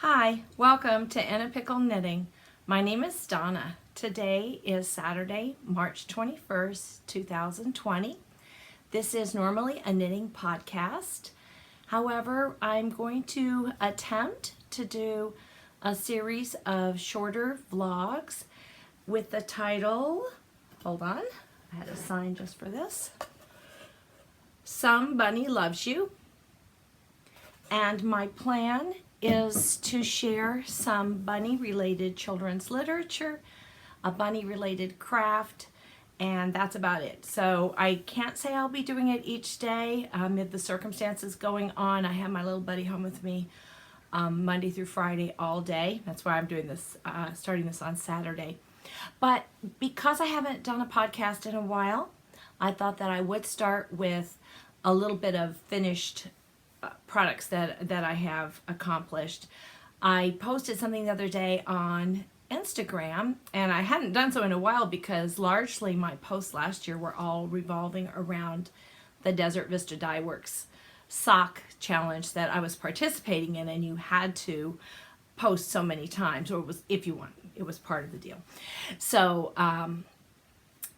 Hi, welcome to Pickle Knitting. My name is Donna. Today is Saturday, March 21st, 2020. This is normally a knitting podcast. However, I'm going to attempt to do a series of shorter vlogs with the title, hold on, I had a sign just for this, Some Bunny Loves You. And my plan is to share some bunny-related children's literature, a bunny-related craft, and that's about it. So I can't say I'll be doing it each day if the circumstances going on. I have my little buddy home with me Monday through Friday all day. That's why I'm doing this, starting this on Saturday. But because I haven't done a podcast in a while, I thought that I would start with a little bit of finished products that I have accomplished. I posted something the other day on Instagram, and I hadn't done so in a while because largely my posts last year were all revolving around the Desert Vista Dye Works sock challenge that I was participating in, and you had to post so many times, or it was, if you want, it was part of the deal. So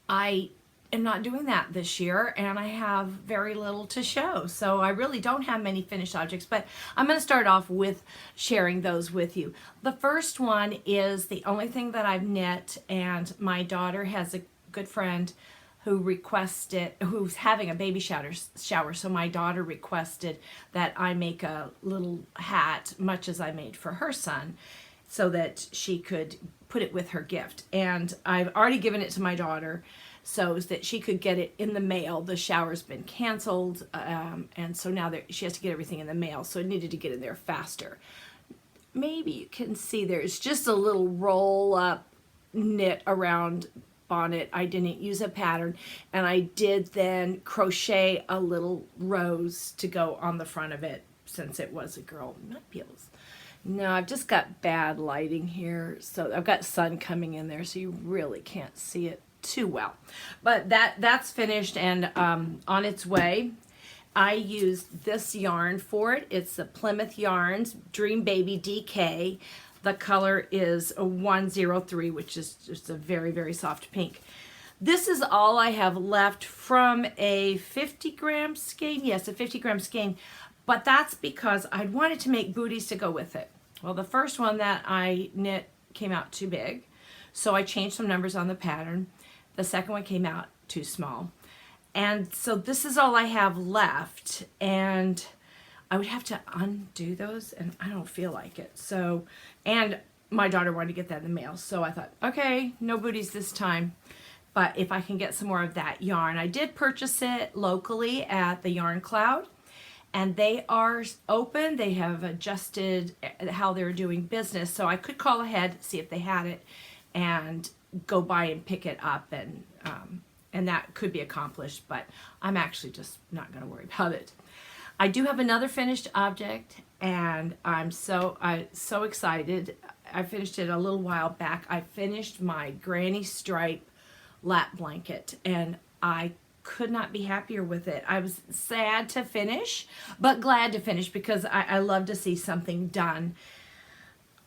I am not doing that this year, and I have very little to show. So I really don't have many finished objects, but I'm going to start off with sharing those with you. The first one is the only thing that I've knit, and my daughter has a good friend who requested, who's having a baby shower, so my daughter requested that I make a little hat, much as I made for her son, so that she could put it with her gift. And I've already given it to my daughter so that she could get it in the mail. The shower's been canceled, and so now she has to get everything in the mail, so it needed to get in there faster. Maybe you can see there's just a little roll up knit around bonnet. I didn't use a pattern, and I did then crochet a little rose to go on the front of it since it was a girl. Not peels. No, I've just got bad lighting here, so I've got sun coming in there, so you really can't see it too well. But that's finished and on its way. I used this yarn for it. It's the Plymouth Yarns Dream Baby DK. The color is a 103, which is just a very, very soft pink. This is all I have left from a 50-gram skein. Yes, a 50-gram skein. But that's because I wanted to make booties to go with it. Well, the first one that I knit came out too big, so I changed some numbers on the pattern. The second one came out too small. And so this is all I have left, and I would have to undo those, and I don't feel like it. So, and my daughter wanted to get that in the mail, so I thought, okay, no booties this time. But if I can get some more of that yarn. I did purchase it locally at the Yarn Cloud, and they are open. They have adjusted how they're doing business, so I could call ahead, see if they had it, and go by and pick it up, and that could be accomplished, but I'm actually just not going to worry about it. I do have another finished object, and I'm so excited. I finished it a little while back. I finished my granny stripe lap blanket, and I could not be happier with it. I was sad to finish, but glad to finish because I love to see something done.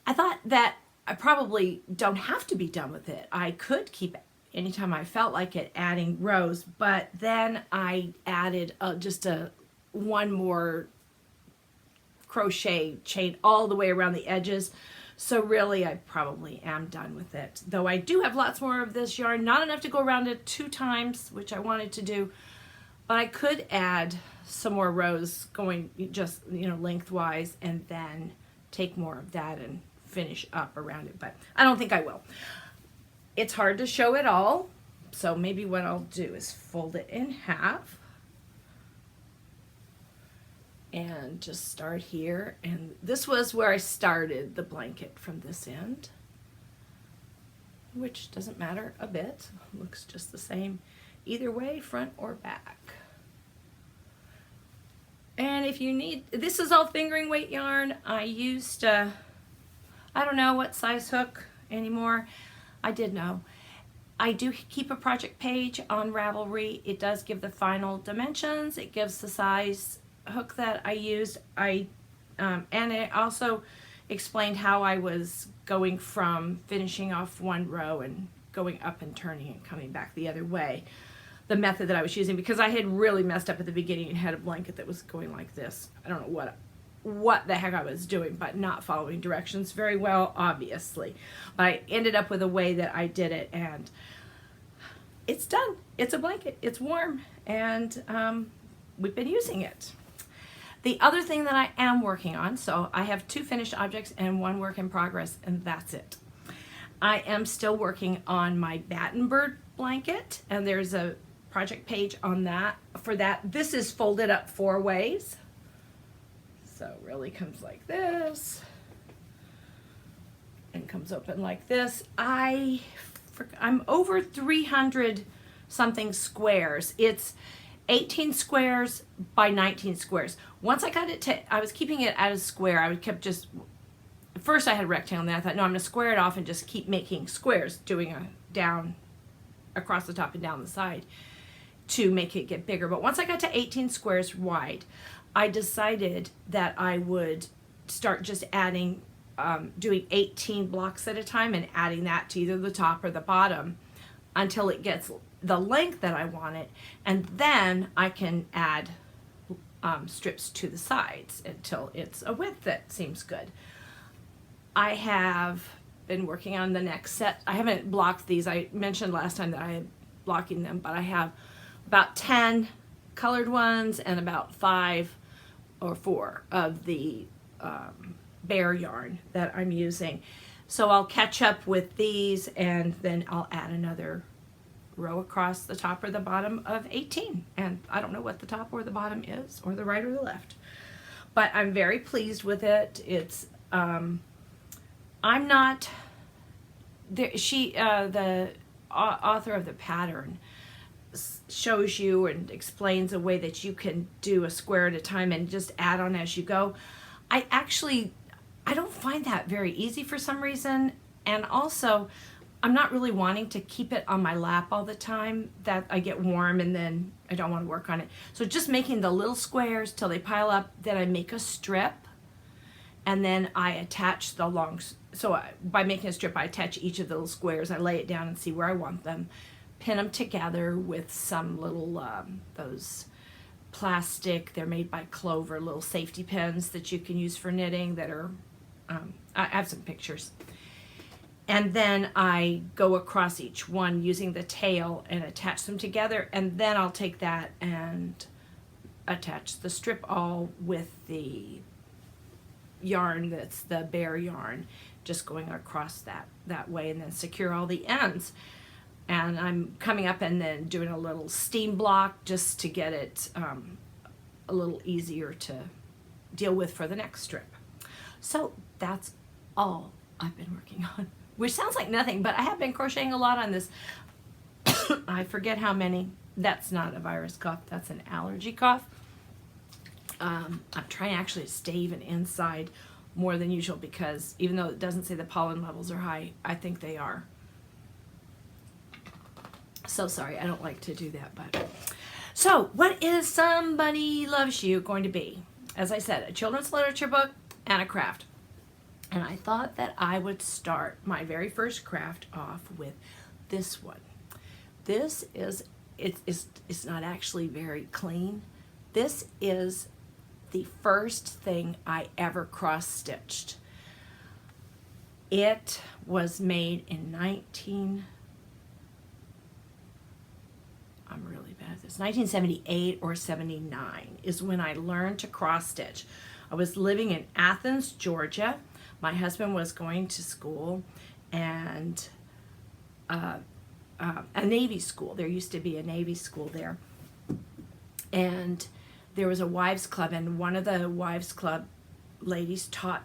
I thought that I probably don't have to be done with it. I could keep anytime I felt like it adding rows, but then I added just one more crochet chain all the way around the edges. So really I probably am done with it. Though I do have lots more of this yarn, not enough to go around it 2 times, which I wanted to do, but I could add some more rows going just, lengthwise, and then take more of that and finish up around it, but I don't think I will. It's hard to show it all, so maybe what I'll do is fold it in half and just start here. And this was where I started the blanket, from this end, which doesn't matter a bit. Looks just the same either way, front or back. And if you need, this is all fingering weight yarn. I used I don't know what size hook anymore. I did know. I do keep a project page on Ravelry. It does give the final dimensions. It gives the size hook that I used. And it also explained how I was going from finishing off one row and going up and turning and coming back the other way. The method that I was using, because I had really messed up at the beginning and had a blanket that was going like this. I don't know what the heck I was doing, but not following directions very well, obviously. But I ended up with a way that I did it, and it's done. It's a blanket. It's warm, and we've been using it. The other thing that I am working on, so I have 2 finished objects and 1 work in progress, and that's it. I am still working on my batten bird blanket, and there's a project page on that for that. This is folded up 4 ways. So it really comes like this and comes open like this. I'm over 300 something squares. It's 18 squares by 19 squares. Once I got it to, I was keeping it at a square. I kept just, first I had a rectangle, and then I thought, no, I'm going to square it off and just keep making squares, doing a down across the top and down the side to make it get bigger. But once I got to 18 squares wide, I decided that I would start just adding, doing 18 blocks at a time and adding that to either the top or the bottom until it gets the length that I want it, and then I can add strips to the sides until it's a width that seems good. I have been working on the next set. I haven't blocked these. I mentioned last time that I had blocking them, but I have about 10 colored ones and about 5 or 4 of the bear yarn that I'm using. So I'll catch up with these, and then I'll add another row across the top or the bottom of 18. And I don't know what the top or the bottom is, or the right or the left. But I'm very pleased with it. It's, I'm not, there, the author of the pattern shows you and explains a way that you can do a square at a time and just add on as you go. I don't find that very easy for some reason, and also I'm not really wanting to keep it on my lap all the time, that I get warm and then I don't want to work on it. So just making the little squares till they pile up, then I make a strip, and then I attach the long, so by making a strip I attach each of the little squares, I lay it down and see where I want them, pin them together with some little, those plastic, they're made by Clover, little safety pins that you can use for knitting that are, I have some pictures. And then I go across each one using the tail and attach them together, and then I'll take that and attach the strip all with the yarn that's the bear yarn, just going across that way, and then secure all the ends. And I'm coming up and then doing a little steam block just to get it a little easier to deal with for the next strip. So that's all I've been working on, which sounds like nothing, but I have been crocheting a lot on this. I forget how many. That's not a virus cough, that's an allergy cough. I'm trying actually to stay even inside more than usual, because even though it doesn't say the pollen levels are high, I think they are. So sorry, I don't like to do that, but. So, what is Somebody Loves You going to be? As I said, a children's literature book and a craft. And I thought that I would start my very first craft off with this one. This is, it's not actually very clean. This is the first thing I ever cross-stitched. It was made in I'm really bad at this, 1978 or 79 is when I learned to cross-stitch. I was living in Athens, Georgia. My husband was going to school, and a Navy school. There used to be a Navy school there. And there was a wives club, and one of the wives club ladies taught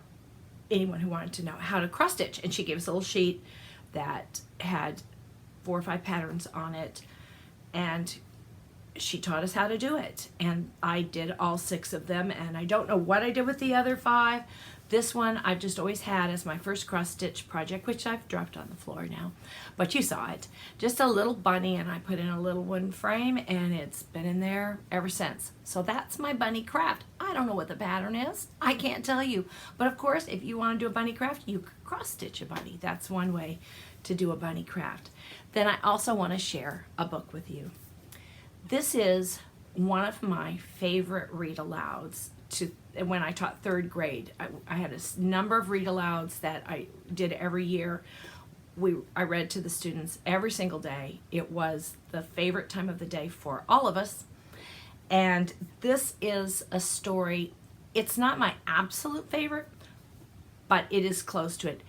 anyone who wanted to know how to cross stitch. And she gave us a little sheet that had 4 or 5 patterns on it, and she taught us how to do it. And I did all 6 of them, and I don't know what I did with the other 5, This one I've just always had as my first cross stitch project, which I've dropped on the floor now, but you saw it. Just a little bunny, and I put in a little wooden frame, and it's been in there ever since. So that's my bunny craft. I don't know what the pattern is. I can't tell you. But of course, if you want to do a bunny craft, you could cross stitch a bunny. That's one way to do a bunny craft. Then I also want to share a book with you. This is one of my favorite read alouds. When I taught third grade, I had a number of read alouds that I did every year. I read to the students every single day. It was the favorite time of the day for all of us. And this is a story. It's not my absolute favorite, but it is close to it.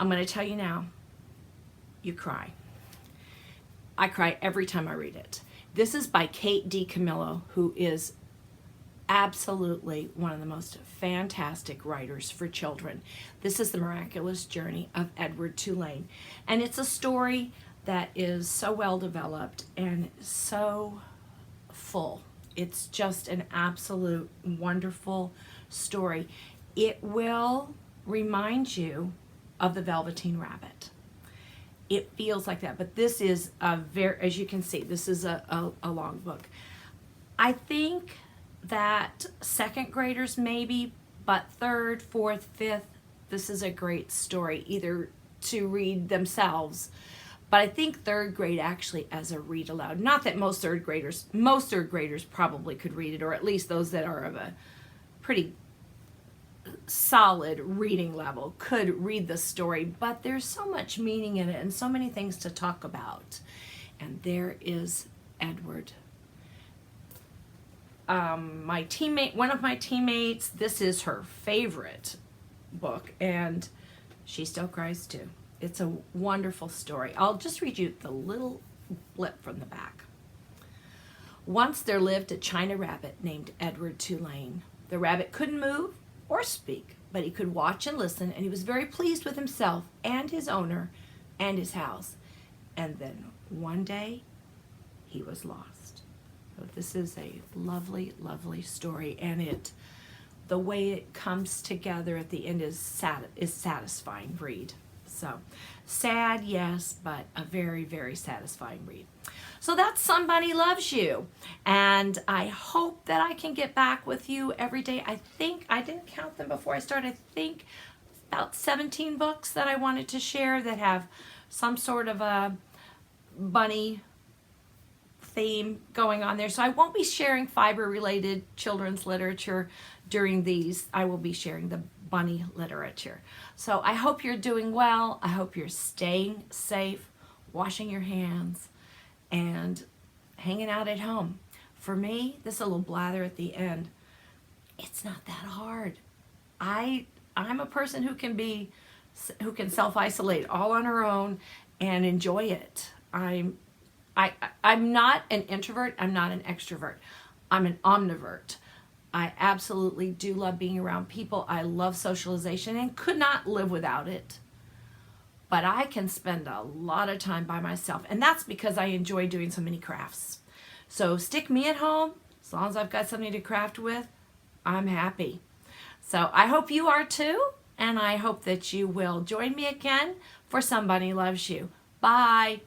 I'm going to tell you now, you cry. I cry every time I read it. This is by Kate DiCamillo, who is absolutely one of the most fantastic writers for children. This is The Miraculous Journey of Edward Tulane. And it's a story that is so well developed and so full. It's just an absolute wonderful story. It will remind you of the Velveteen Rabbit. It feels like that, but this is a very, as you can see, this is a long book. I think that second graders maybe, but third, fourth, fifth, this is a great story either to read themselves, but I think third grade actually as a read aloud. Not that most third graders probably could read it, or at least those that are of a pretty solid reading level could read the story, but there's so much meaning in it and so many things to talk about. And there is Edward. One of my teammates, this is her favorite book, and she still cries too. It's a wonderful story. I'll just read you the little blip from the back. Once there lived a China rabbit named Edward Tulane. The rabbit couldn't move or speak, but he could watch and listen, and he was very pleased with himself and his owner and his house. And then one day, he was lost. So this is a lovely, lovely story, and the way it comes together at the end is satisfying read. So sad, yes, but a very, very satisfying read. So that's Somebody Loves You, and I hope that I can get back with you every day. I think, I didn't count them before I started, I think about 17 books that I wanted to share that have some sort of a bunny theme going on there. So I won't be sharing fiber-related children's literature during these. I will be sharing the bunny literature. So I hope you're doing well. I hope you're staying safe, washing your hands, and hanging out at home. For me, this is a little blather at the end. It's not that hard. I'm a person who can self-isolate all on her own and enjoy it. I'm not an introvert. I'm not an extrovert. I'm an omnivert. I absolutely do love being around people. I love socialization and could not live without it. But I can spend a lot of time by myself, and that's because I enjoy doing so many crafts. So stick me at home, as long as I've got something to craft with, I'm happy. So I hope you are too, and I hope that you will join me again for Somebody Loves You. Bye.